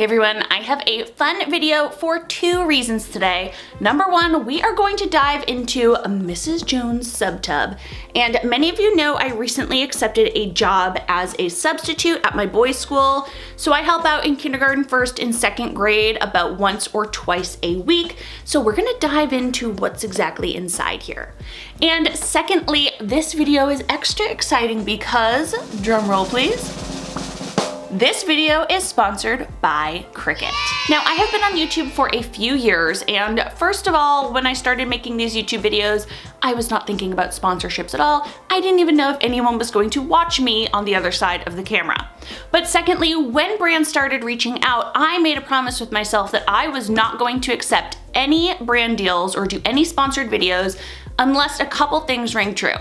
Hey everyone, I have a fun video for two reasons today. Number one, we are going to dive into Mrs. Jones' subtub. And many of you know I recently accepted a job as a substitute at my boys' school. So I help out in kindergarten, first and second grade about once or twice a week. So we're gonna dive into what's exactly inside here. And secondly, this video is extra exciting because, drum roll please, this video is sponsored by Cricut. Now, I have been on YouTube for a few years, and first of all, when I started making these YouTube videos, I was not thinking about sponsorships at all. I didn't even know if anyone was going to watch me on the other side of the camera. But secondly, when brands started reaching out, I made a promise with myself that I was not going to accept any brand deals or do any sponsored videos unless a couple things rang true.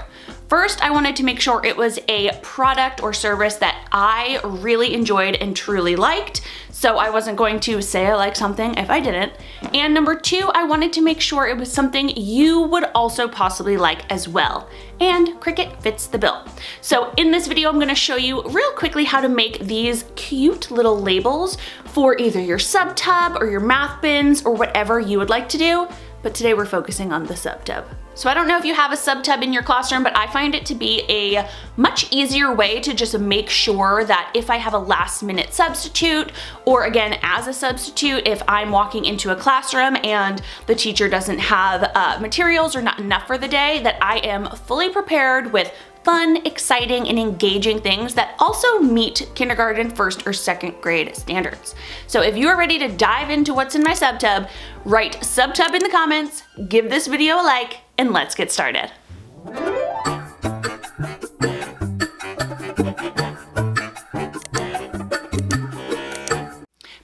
First, I wanted to make sure it was a product or service that I really enjoyed and truly liked, so I wasn't going to say I like something if I didn't. And number two, I wanted to make sure it was something you would also possibly like as well. And Cricut fits the bill. So in this video, I'm gonna show you real quickly how to make these cute little labels for either your subtub or your math bins or whatever you would like to do. But today we're focusing on the subtub. So I don't know if you have a subtub in your classroom, but I find it to be a much easier way to just make sure that if I have a last minute substitute, or again, as a substitute, if I'm walking into a classroom and the teacher doesn't have materials or not enough for the day, that I am fully prepared with fun, exciting, and engaging things that also meet kindergarten, first or second grade standards. So if you are ready to dive into what's in my subtub, write subtub in the comments, give this video a like, and let's get started.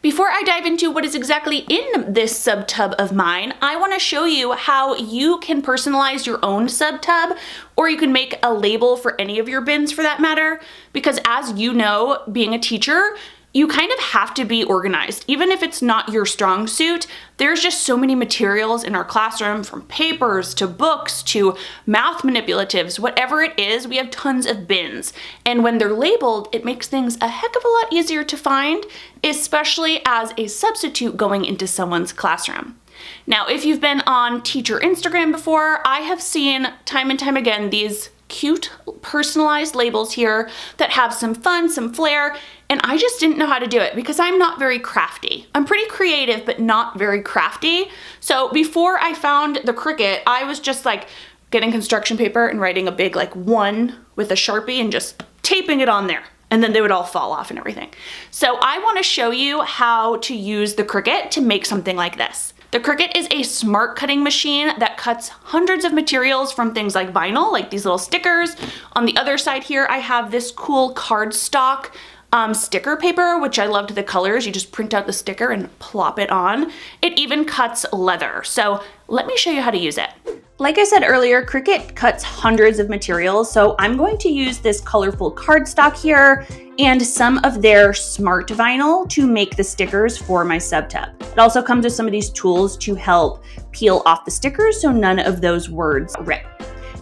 Before I dive into what is exactly in this subtub of mine, I want to show you how you can personalize your own subtub, or you can make a label for any of your bins for that matter, because as you know, being a teacher, you kind of have to be organized. Even if it's not your strong suit, there's just so many materials in our classroom, from papers to books to math manipulatives, whatever it is, we have tons of bins. And when they're labeled, it makes things a heck of a lot easier to find, especially as a substitute going into someone's classroom. Now, if you've been on teacher Instagram before, I have seen time and time again these cute personalized labels here that have some fun, some flair, and I just didn't know how to do it because I'm not very crafty. I'm pretty creative, but not very crafty. So before I found the Cricut, I was just like getting construction paper and writing a big like 1 with a Sharpie and just taping it on there. And then they would all fall off and everything. So I want to show you how to use the Cricut to make something like this. The Cricut is a smart cutting machine that cuts hundreds of materials from things like vinyl, like these little stickers. On the other side here, I have this cool cardstock sticker paper, which I loved the colors. You just print out the sticker and plop it on. It even cuts leather. So let me show you how to use it. Like I said earlier, Cricut cuts hundreds of materials, so I'm going to use this colorful cardstock here and some of their smart vinyl to make the stickers for my subtub. It also comes with some of these tools to help peel off the stickers so none of those words rip.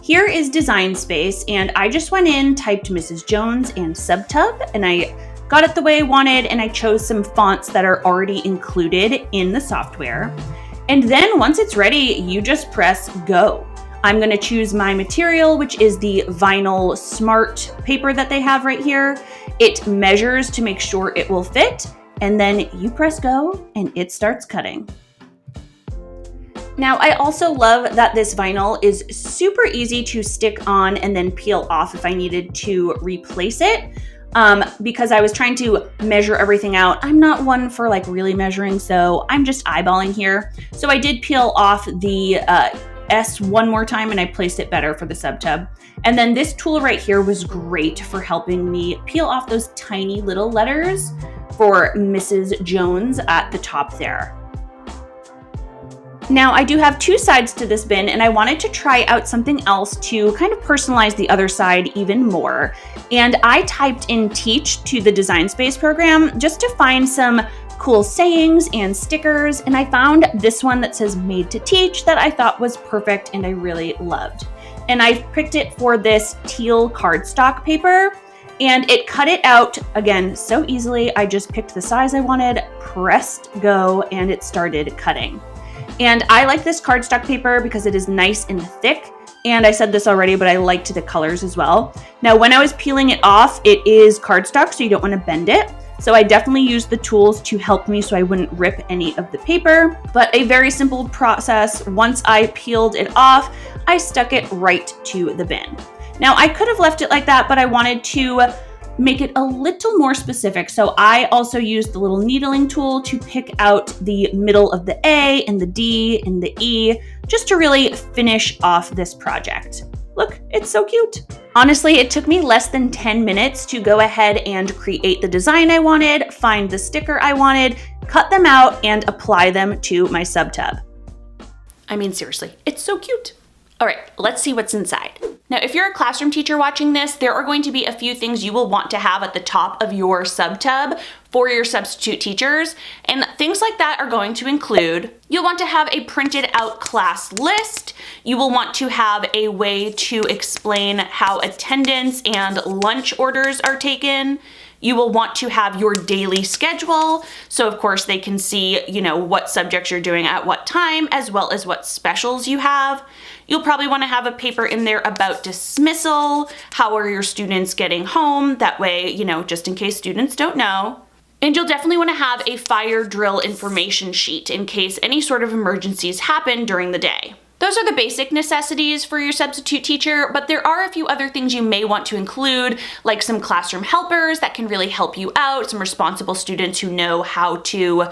Here is Design Space, and I just went in, typed Mrs. Jones and subtub, and I got it the way I wanted, and I chose some fonts that are already included in the software. And then once it's ready, you just press go. I'm gonna choose my material, which is the vinyl smart paper that they have right here. It measures to make sure it will fit, and then you press go and it starts cutting. Now, I also love that this vinyl is super easy to stick on and then peel off if I needed to replace it. Because I was trying to measure everything out. I'm not one for like really measuring, so I'm just eyeballing here. So I did peel off the S one more time and I placed it better for the subtub. And then this tool right here was great for helping me peel off those tiny little letters for Mrs. Jones at the top there. Now, I do have two sides to this bin, and I wanted to try out something else to kind of personalize the other side even more. And I typed in teach to the Design Space program just to find some cool sayings and stickers, and I found this one that says made to teach that I thought was perfect and I really loved. And I picked it for this teal cardstock paper. and it cut it out, again, so easily. I just picked the size I wanted, pressed go, and it started cutting. And I like this cardstock paper because it is nice and thick. And I said this already, but I liked the colors as well. Now, when I was peeling it off, it is cardstock, so you don't want to bend it. So I definitely used the tools to help me so I wouldn't rip any of the paper. But a very simple process. Once I peeled it off, I stuck it right to the bin. Now, I could have left it like that, but I wanted to make it a little more specific. So I also used the little needling tool to pick out the middle of the A and the D and the E, just to really finish off this project. Look, it's so cute. Honestly, it took me less than 10 minutes to go ahead and create the design I wanted, find the sticker I wanted, cut them out, and apply them to my sub tub. I mean, seriously, it's so cute. All right, let's see what's inside. Now, if you're a classroom teacher watching this, there are going to be a few things you will want to have at the top of your sub tub for your substitute teachers. And things like that are going to include, you'll want to have a printed out class list. You will want to have a way to explain how attendance and lunch orders are taken. You will want to have your daily schedule. So of course they can see, what subjects you're doing at what time, as well as what specials you have. You'll probably want to have a paper in there about dismissal. How are your students getting home? That way, just in case students don't know. And you'll definitely want to have a fire drill information sheet in case any sort of emergencies happen during the day. Those are the basic necessities for your substitute teacher, but there are a few other things you may want to include, like some classroom helpers that can really help you out, some responsible students who know how to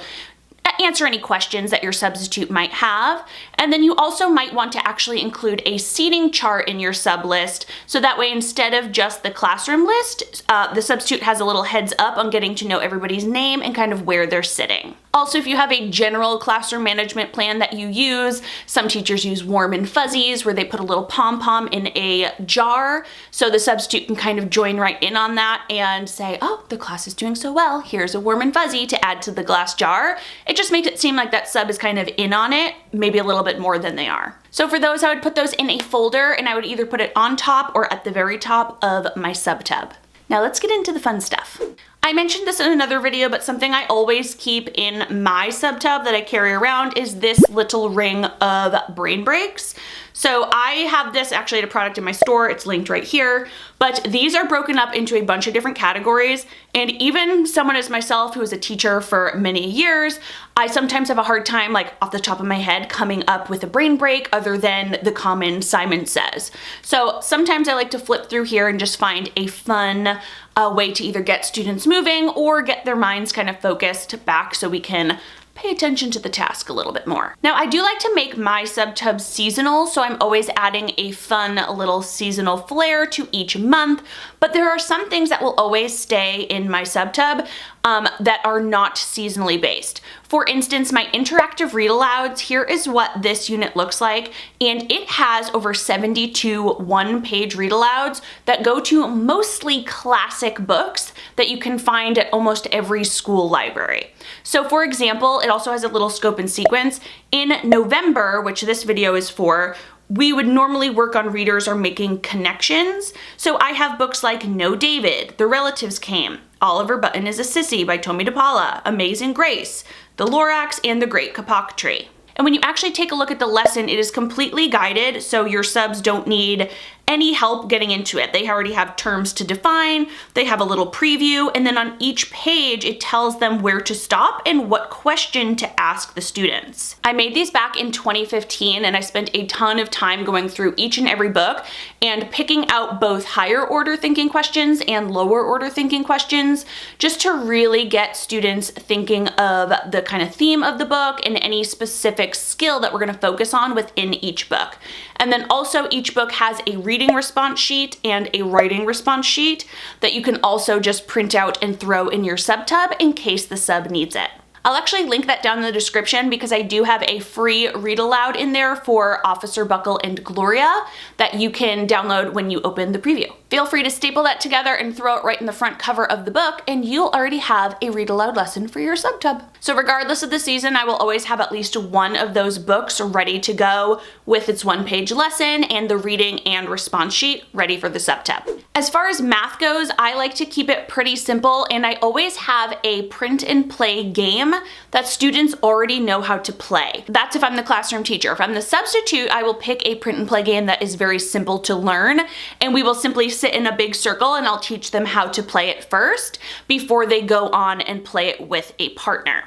answer any questions that your substitute might have. And then you also might want to actually include a seating chart in your sub list, so that way instead of just the classroom list, the substitute has a little heads up on getting to know everybody's name and kind of where they're sitting. Also, if you have a general classroom management plan that you use, some teachers use warm and fuzzies where they put a little pom-pom in a jar so the substitute can kind of join right in on that and say, oh, the class is doing so well, here's a warm and fuzzy to add to the glass jar. It just makes it seem like that sub is kind of in on it, maybe a little bit more than they are. So for those, I would put those in a folder and I would either put it on top or at the very top of my sub tub. Now let's get into the fun stuff. I mentioned this in another video, but something I always keep in my sub tub that I carry around is this little ring of brain breaks. So I have this actually at a product in my store. It's linked right here, but these are broken up into a bunch of different categories. And even someone as myself, who is a teacher for many years, I sometimes have a hard time, like off the top of my head, coming up with a brain break other than the common Simon Says. So sometimes I like to flip through here and just find a fun way to either get students moving or get their minds kind of focused back so we can pay attention to the task a little bit more. Now, I do like to make my sub tubs seasonal, so I'm always adding a fun little seasonal flair to each month, but there are some things that will always stay in my sub tub that are not seasonally based. For instance, my interactive read alouds, here is what this unit looks like, and it has over 72 one-page read alouds that go to mostly classic books that you can find at almost every school library. So for example, it also has a little scope and sequence. In November, which this video is for, we would normally work on readers or making connections. So I have books like No David, The Relatives Came, Oliver Button is a Sissy by Tomie dePaula, Amazing Grace, The Lorax, and The Great Kapok Tree. And when you actually take a look at the lesson, it is completely guided, so your subs don't need any help getting into it. They already have terms to define, they have a little preview, and then on each page it tells them where to stop and what question to ask the students. I made these back in 2015 and I spent a ton of time going through each and every book and picking out both higher order thinking questions and lower order thinking questions, just to really get students thinking of the kind of theme of the book and any specific skill that we're going to focus on within each book. And then also each book has a reading response sheet and a writing response sheet that you can also just print out and throw in your sub tub in case the sub needs it. I'll actually link that down in the description because I do have a free read aloud in there for Officer Buckle and Gloria that you can download when you open the preview. Feel free to staple that together and throw it right in the front cover of the book, and you'll already have a read aloud lesson for your subtub. So regardless of the season, I will always have at least one of those books ready to go with its one-page lesson and the reading and response sheet ready for the subtub. As far as math goes, I like to keep it pretty simple, and I always have a print and play game that students already know how to play. That's if I'm the classroom teacher. If I'm the substitute, I will pick a print and play game that is very simple to learn, and we will simply sit in a big circle and I'll teach them how to play it first before they go on and play it with a partner.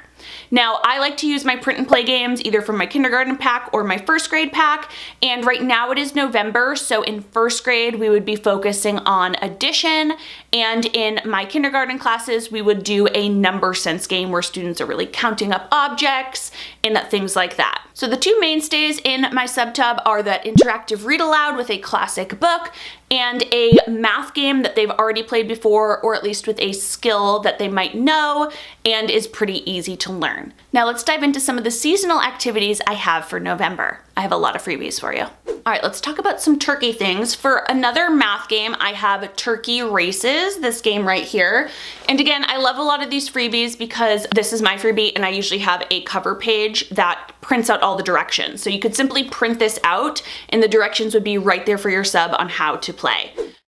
Now, I like to use my print and play games either from my kindergarten pack or my first grade pack, and right now it is November, so in first grade we would be focusing on addition, and in my kindergarten classes we would do a number sense game where students are really counting up objects and things like that. So the two mainstays in my subtub are that interactive read aloud with a classic book and a math game that they've already played before, or at least with a skill that they might know and is pretty easy to learn. Now let's dive into some of the seasonal activities I have for November. I have a lot of freebies for you. All right, let's talk about some turkey things. For another math game, I have Turkey Races, this game right here. And again, I love a lot of these freebies because this is my freebie and I usually have a cover page that prints out all the directions. So you could simply print this out and the directions would be right there for your sub on how to play.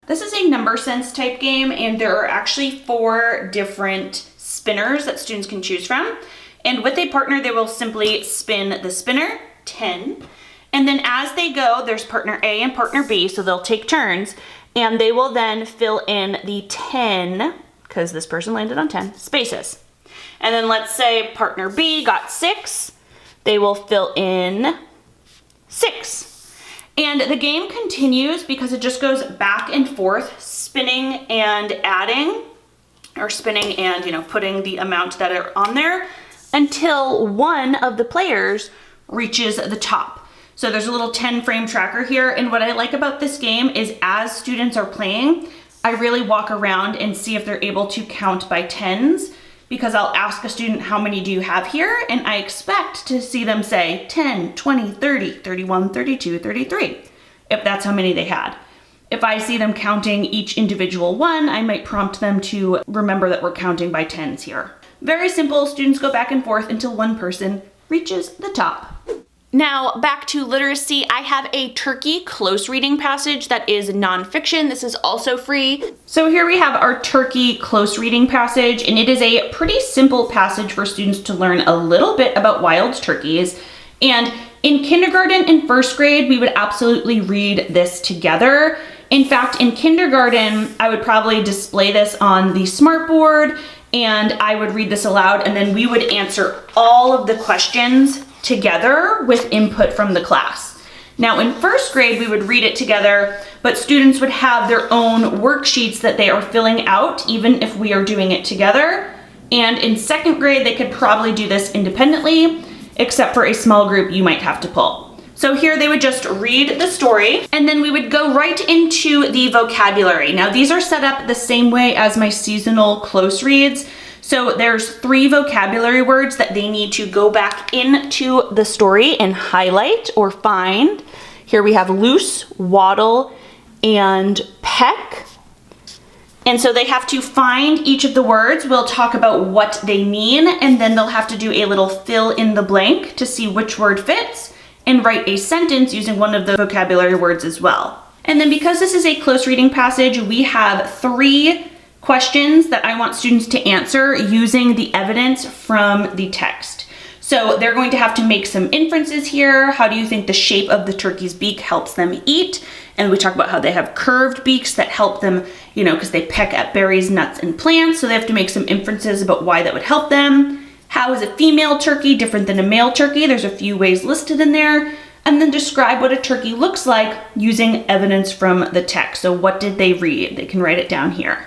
This is a number sense type game, and there are actually 4 different spinners that students can choose from. And with a partner, they will simply spin the spinner, 10. And then as they go, there's partner A and partner B, so they'll take turns, and they will then fill in the 10, because this person landed on 10, spaces. And then let's say partner B got 6, they will fill in 6. And the game continues because it just goes back and forth, spinning and adding, or spinning and, putting the amount that are on there until one of the players reaches the top. So there's a little 10 frame tracker here, and what I like about this game is as students are playing, I really walk around and see if they're able to count by tens, because I'll ask a student, how many do you have here? And I expect to see them say 10, 20, 30, 31, 32, 33, if that's how many they had. If I see them counting each individual one, I might prompt them to remember that we're counting by tens here. Very simple, students go back and forth until one person reaches the top. Now, back to literacy, I have a turkey close reading passage that is nonfiction. This is also free. So here we have our turkey close reading passage, and it is a pretty simple passage for students to learn a little bit about wild turkeys. And in kindergarten and first grade, we would absolutely read this together. In fact, in kindergarten, I would probably display this on the smartboard, and I would read this aloud, and then we would answer all of the questions together with input from the class. Now in first grade, we would read it together, but students would have their own worksheets that they are filling out, even if we are doing it together. And in second grade, they could probably do this independently, except for a small group you might have to pull. So here they would just read the story, and then we would go right into the vocabulary. Now these are set up the same way as my seasonal close reads. So there's 3 vocabulary words that they need to go back into the story and highlight or find. Here we have loose, waddle, and peck. And so they have to find each of the words. We'll talk about what they mean, and then they'll have to do a little fill in the blank to see which word fits and write a sentence using one of the vocabulary words as well. And then because this is a close reading passage, we have 3 questions that I want students to answer using the evidence from the text. So they're going to have to make some inferences here. How do you think the shape of the turkey's beak helps them eat? And we talk about how they have curved beaks that help them, because they peck at berries, nuts, and plants. So they have to make some inferences about why that would help them. How is a female turkey different than a male turkey? There's a few ways listed in there. And then describe what a turkey looks like using evidence from the text. So what did they read? They can write it down here.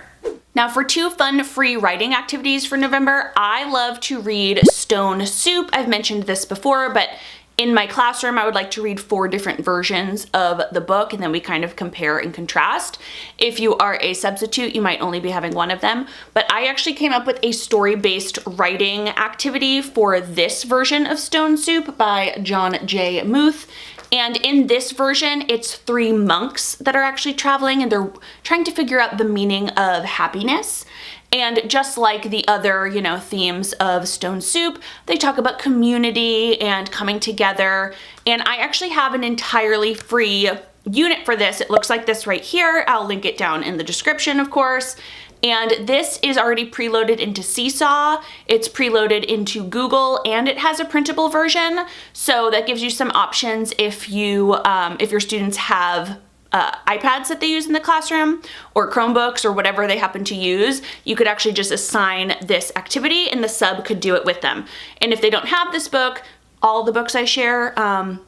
Now for 2 fun free writing activities for November, I love to read Stone Soup. I've mentioned this before, but in my classroom, I would like to read 4 different versions of the book, and then we kind of compare and contrast. If you are a substitute, you might only be having one of them, but I actually came up with a story-based writing activity for this version of Stone Soup by John J. Muth. And in this version, it's 3 monks that are actually traveling, and they're trying to figure out the meaning of happiness. And just like the other, themes of Stone Soup, they talk about community and coming together. And I actually have an entirely free unit for this. It looks like this right here. I'll link it down in the description, of course. And this is already preloaded into Seesaw, it's preloaded into Google, and it has a printable version. So that gives you some options if your students have iPads that they use in the classroom, or Chromebooks, or whatever they happen to use. You could actually just assign this activity and the sub could do it with them. And if they don't have this book, all the books I share,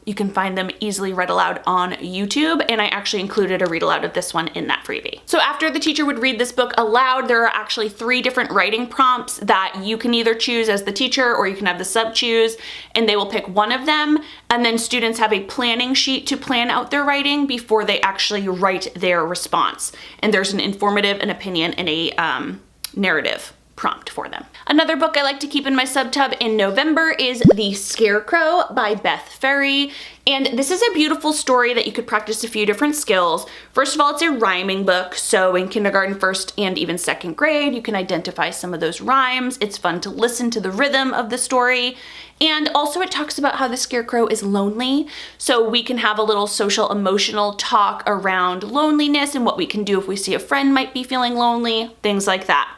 you can find them easily read aloud on YouTube, and I actually included a read aloud of this one in that freebie. So after the teacher would read this book aloud, there are actually 3 different writing prompts that you can either choose as the teacher, or you can have the sub choose, and they will pick one of them, and then students have a planning sheet to plan out their writing before they actually write their response. And there's an informative, an opinion, and a narrative prompt for them. Another book I like to keep in my subtub in November is The Scarecrow by Beth Ferry. And this is a beautiful story that you could practice a few different skills. First of all, it's a rhyming book. So in kindergarten, 1st, and even 2nd grade, you can identify some of those rhymes. It's fun to listen to the rhythm of the story. And also it talks about how the scarecrow is lonely. So we can have a little social emotional talk around loneliness and what we can do if we see a friend might be feeling lonely, things like that.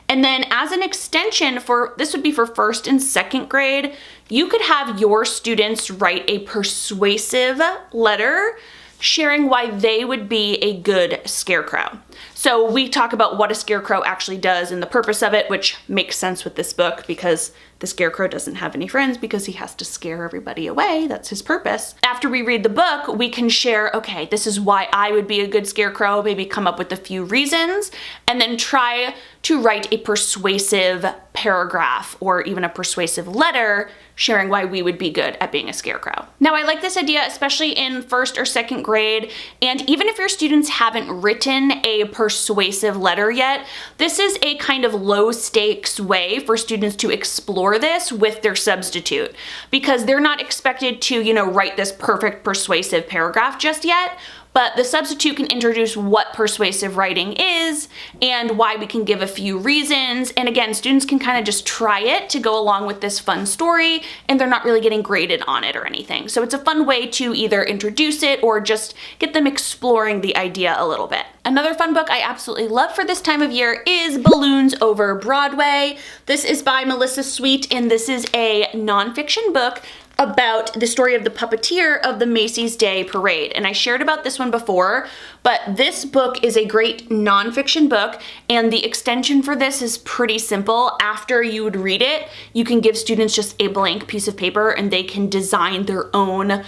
And then as an extension this would be for 1st and 2nd grade, you could have your students write a persuasive letter sharing why they would be a good scarecrow. So we talk about what a scarecrow actually does and the purpose of it, which makes sense with this book because the scarecrow doesn't have any friends because he has to scare everybody away. That's his purpose. After we read the book, we can share, okay, this is why I would be a good scarecrow, maybe come up with a few reasons, and then try to write a persuasive paragraph or even a persuasive letter sharing why we would be good at being a scarecrow. Now, I like this idea, especially in 1st or 2nd grade, and even if your students haven't written a persuasive letter yet, this is a kind of low stakes way for students to explore this with their substitute, because they're not expected to, write this perfect persuasive paragraph just yet. But the substitute can introduce what persuasive writing is and why we can give a few reasons. And again, students can kind of just try it to go along with this fun story, and they're not really getting graded on it or anything. So it's a fun way to either introduce it or just get them exploring the idea a little bit. Another fun book I absolutely love for this time of year is Balloons Over Broadway. This is by Melissa Sweet, and this is a nonfiction book about the story of the puppeteer of the Macy's Day Parade. And I shared about this one before, but this book is a great nonfiction book, and the extension for this is pretty simple. After you would read it, you can give students just a blank piece of paper and they can design their own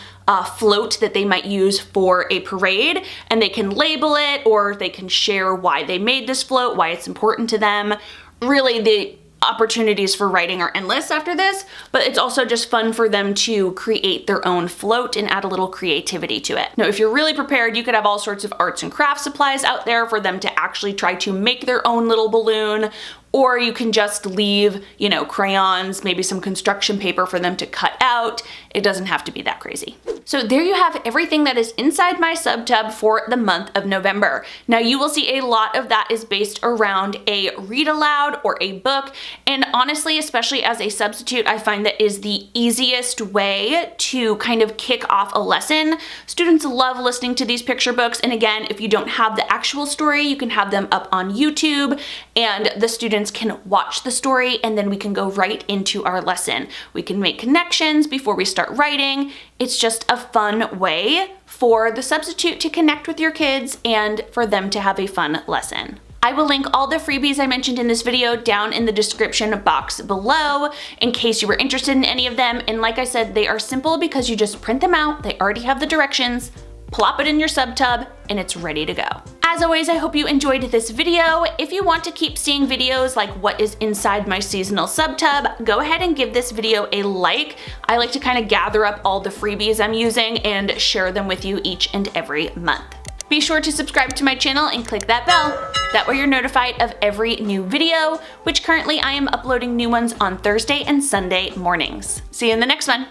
float that they might use for a parade, and they can label it, or they can share why they made this float, why it's important to them. Really, the opportunities for writing are endless after this, but it's also just fun for them to create their own float and add a little creativity to it. Now, if you're really prepared, you could have all sorts of arts and crafts supplies out there for them to actually try to make their own little balloon, or you can just leave, crayons, maybe some construction paper for them to cut out. It doesn't have to be that crazy. So there you have everything that is inside my subtub for the month of November. Now you will see a lot of that is based around a read aloud or a book. And honestly, especially as a substitute, I find that is the easiest way to kind of kick off a lesson. Students love listening to these picture books. And again, if you don't have the actual story, you can have them up on YouTube, and the students can watch the story, and then we can go right into our lesson. We can make connections before we start writing. It's just a fun way for the substitute to connect with your kids and for them to have a fun lesson. I will link all the freebies I mentioned in this video down in the description box below in case you were interested in any of them. And like I said, they are simple because you just print them out. They already have the directions, plop it in your subtub, and it's ready to go. As always, I hope you enjoyed this video. If you want to keep seeing videos like what is inside my seasonal subtub, go ahead and give this video a like. I like to kind of gather up all the freebies I'm using and share them with you each and every month. Be sure to subscribe to my channel and click that bell. That way you're notified of every new video, which currently I am uploading new ones on Thursday and Sunday mornings. See you in the next one.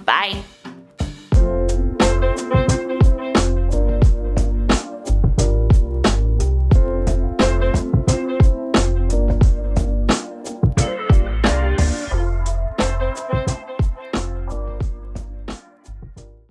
Bye.